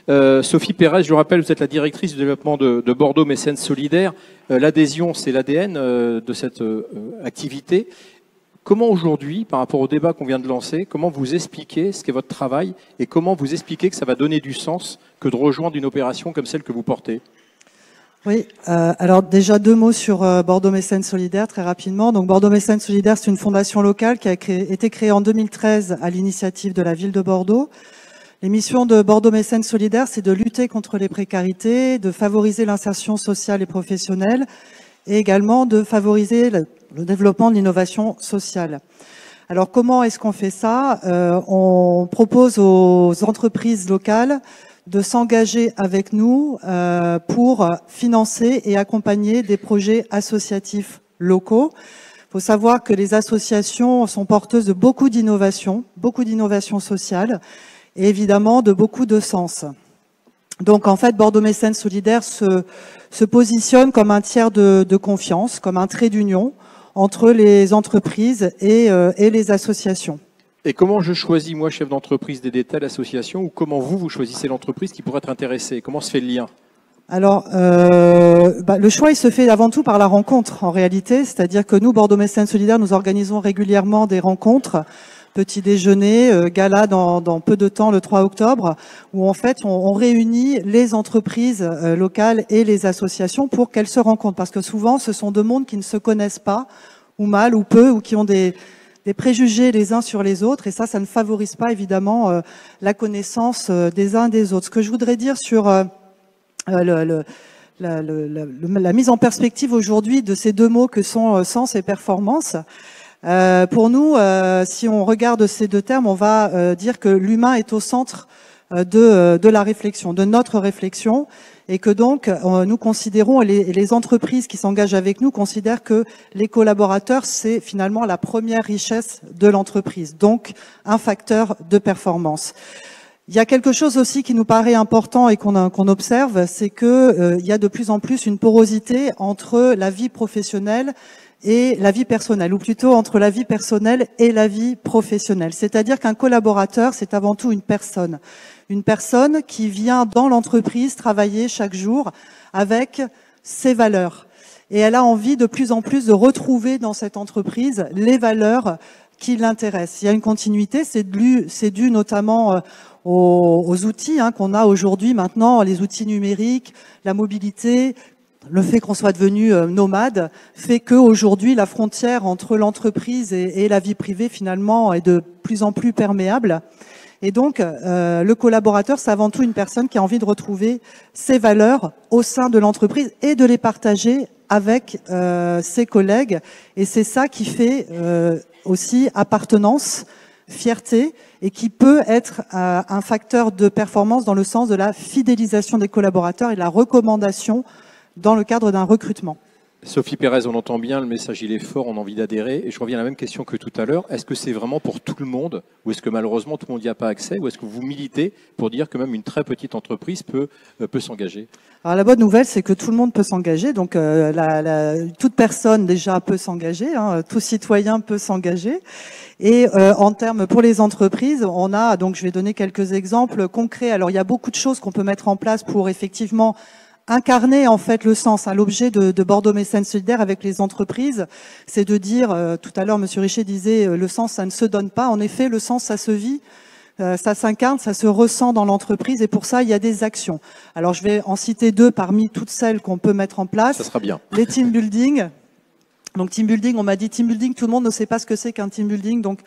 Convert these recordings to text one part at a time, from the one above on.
Sophie Pérez, je le rappelle, vous êtes la directrice du développement de Bordeaux Mécènes Solidaires. L'adhésion, c'est l'ADN de cette activité. Comment aujourd'hui, par rapport au débat qu'on vient de lancer, comment vous expliquez ce qu'est votre travail et comment vous expliquez que ça va donner du sens que de rejoindre une opération comme celle que vous portez? Oui, alors déjà 2 mots sur Bordeaux Mécènes Solidaires, très rapidement. Donc Bordeaux Mécènes Solidaires, c'est une fondation locale qui a été créée en 2013 à l'initiative de la ville de Bordeaux. Les missions de Bordeaux Mécènes Solidaires, c'est de lutter contre les précarités, de favoriser l'insertion sociale et professionnelle et également de favoriser le développement de l'innovation sociale. Alors comment est-ce qu'on fait ça? On propose aux entreprises locales de s'engager avec nous pour financer et accompagner des projets associatifs locaux. Il faut savoir que les associations sont porteuses de beaucoup d'innovation sociale et évidemment de beaucoup de sens. Donc en fait, Bordeaux Mécènes Solidaires se positionne comme un tiers de confiance, comme un trait d'union entre les entreprises et les associations. Et comment je choisis, moi, chef d'entreprise, d'aider telle association, ou comment vous choisissez l'entreprise qui pourrait être intéressée? Comment se fait le lien? Alors, le choix, il se fait avant tout par la rencontre, en réalité. C'est-à-dire que nous, Bordeaux Mécènes Solidaires, nous organisons régulièrement des rencontres, petit déjeuner, gala dans peu de temps, le 3 octobre, où en fait, on réunit les entreprises locales et les associations pour qu'elles se rencontrent. Parce que souvent, ce sont 2 mondes qui ne se connaissent pas, ou mal, ou peu, ou qui ont des préjugés les uns sur les autres, et ça ne favorise pas évidemment la connaissance des uns des autres. Ce que je voudrais dire sur la mise en perspective aujourd'hui de ces 2 mots que sont sens et performance, pour nous, si on regarde ces 2 termes, on va dire que l'humain est au centre de la réflexion, de notre réflexion, et que donc nous considérons, les entreprises qui s'engagent avec nous considèrent que les collaborateurs, c'est finalement la première richesse de l'entreprise, donc un facteur de performance. Il y a quelque chose aussi qui nous paraît important et qu'on observe, c'est que il y a de plus en plus une porosité entre la vie professionnelle et la vie personnelle, ou plutôt entre la vie personnelle et la vie professionnelle. C'est-à-dire qu'un collaborateur, c'est avant tout une personne qui vient dans l'entreprise travailler chaque jour avec ses valeurs. Et elle a envie de plus en plus de retrouver dans cette entreprise les valeurs qui l'intéressent. Il y a une continuité, c'est dû notamment aux outils qu'on a aujourd'hui maintenant, les outils numériques, la mobilité. Le fait qu'on soit devenu nomade fait qu'aujourd'hui, la frontière entre l'entreprise et la vie privée, finalement, est de plus en plus perméable. Et donc, le collaborateur, c'est avant tout une personne qui a envie de retrouver ses valeurs au sein de l'entreprise et de les partager avec ses collègues. Et c'est ça qui fait aussi appartenance, fierté, et qui peut être un facteur de performance dans le sens de la fidélisation des collaborateurs et de la recommandation dans le cadre d'un recrutement. Sophie Pérez, on entend bien, le message il est fort, on a envie d'adhérer. Et je reviens à la même question que tout à l'heure. Est-ce que c'est vraiment pour tout le monde, ou est-ce que malheureusement tout le monde n'y a pas accès, ou est-ce que vous militez pour dire que même une très petite entreprise peut s'engager? Alors la bonne nouvelle, c'est que tout le monde peut s'engager. Donc toute personne déjà peut s'engager, tout citoyen peut s'engager. Et en termes pour les entreprises, on a, donc je vais donner quelques exemples concrets. Alors il y a beaucoup de choses qu'on peut mettre en place pour effectivement incarner en fait le sens. L'objet de Bordeaux Mécènes Solidaires avec les entreprises, c'est de dire, tout à l'heure Monsieur Richer disait, le sens ça ne se donne pas. En effet, le sens ça se vit, ça s'incarne, ça se ressent dans l'entreprise, et pour ça il y a des actions. Alors je vais en citer 2 parmi toutes celles qu'on peut mettre en place. Ça sera bien. Les team building. Donc team building, on m'a dit team building, tout le monde ne sait pas ce que c'est qu'un team building, donc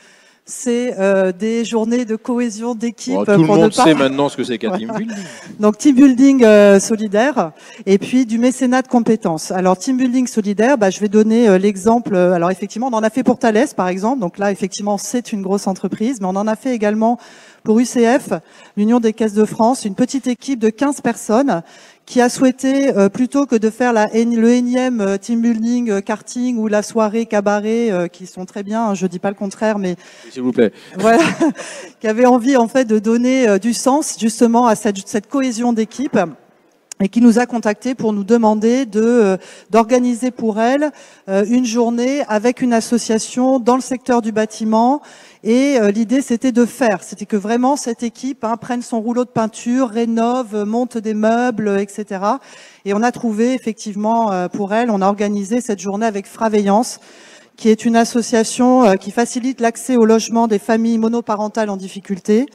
c'est des journées de cohésion d'équipe. Tout le monde sait maintenant ce que c'est qu'un team building. Donc team building solidaire, et puis du mécénat de compétences. Alors team building solidaire, je vais donner l'exemple. Alors effectivement, on en a fait pour Thales par exemple. Donc là, effectivement, c'est une grosse entreprise, mais on en a fait également pour UCF, l'Union des Caisses de France, une petite équipe de 15 personnes qui a souhaité, plutôt que de faire le énième team building karting ou la soirée cabaret, qui sont très bien, je dis pas le contraire, mais s'il vous plaît, voilà, qui avait envie en fait de donner du sens justement à cette cohésion d'équipe. et qui nous a contactés pour nous demander d'organiser pour elle une journée avec une association dans le secteur du bâtiment. Et l'idée, c'était que vraiment cette équipe prenne son rouleau de peinture, rénove, monte des meubles, etc. Et on a trouvé effectivement pour elle, on a organisé cette journée avec Fraveillance, qui est une association qui facilite l'accès au logement des familles monoparentales en difficulté.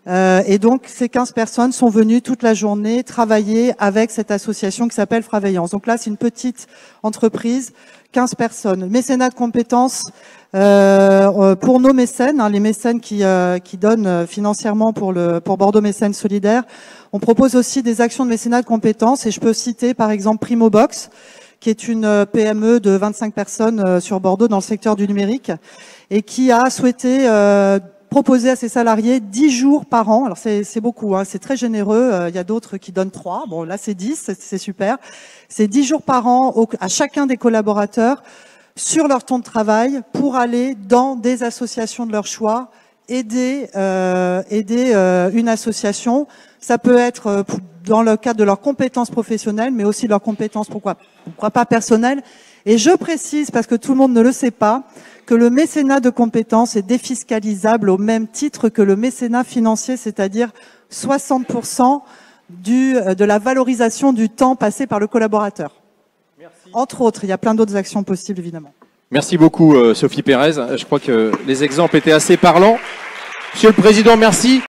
Et donc, ces 15 personnes sont venues toute la journée travailler avec cette association qui s'appelle Fraveillance. Donc là, c'est une petite entreprise, 15 personnes. Mécénat de compétences pour nos mécènes, les mécènes qui donnent financièrement pour Bordeaux Mécènes Solidaires. On propose aussi des actions de mécénat de compétences et je peux citer par exemple Primobox, qui est une PME de 25 personnes sur Bordeaux dans le secteur du numérique et qui a souhaité proposer à ses salariés 10 jours par an. Alors c'est beaucoup, c'est très généreux. Il y a d'autres qui donnent 3. Bon, là c'est 10, c'est super. C'est 10 jours par an à chacun des collaborateurs sur leur temps de travail pour aller dans des associations de leur choix, aider une association. Ça peut être dans le cadre de leurs compétences professionnelles, mais aussi de leurs compétences, pourquoi pas personnelles. Et je précise, parce que tout le monde ne le sait pas, que le mécénat de compétences est défiscalisable au même titre que le mécénat financier, c'est-à-dire 60% de la valorisation du temps passé par le collaborateur. Merci. Entre autres, il y a plein d'autres actions possibles, évidemment. Merci beaucoup, Sophie Pérez. Je crois que les exemples étaient assez parlants. Monsieur le Président, merci.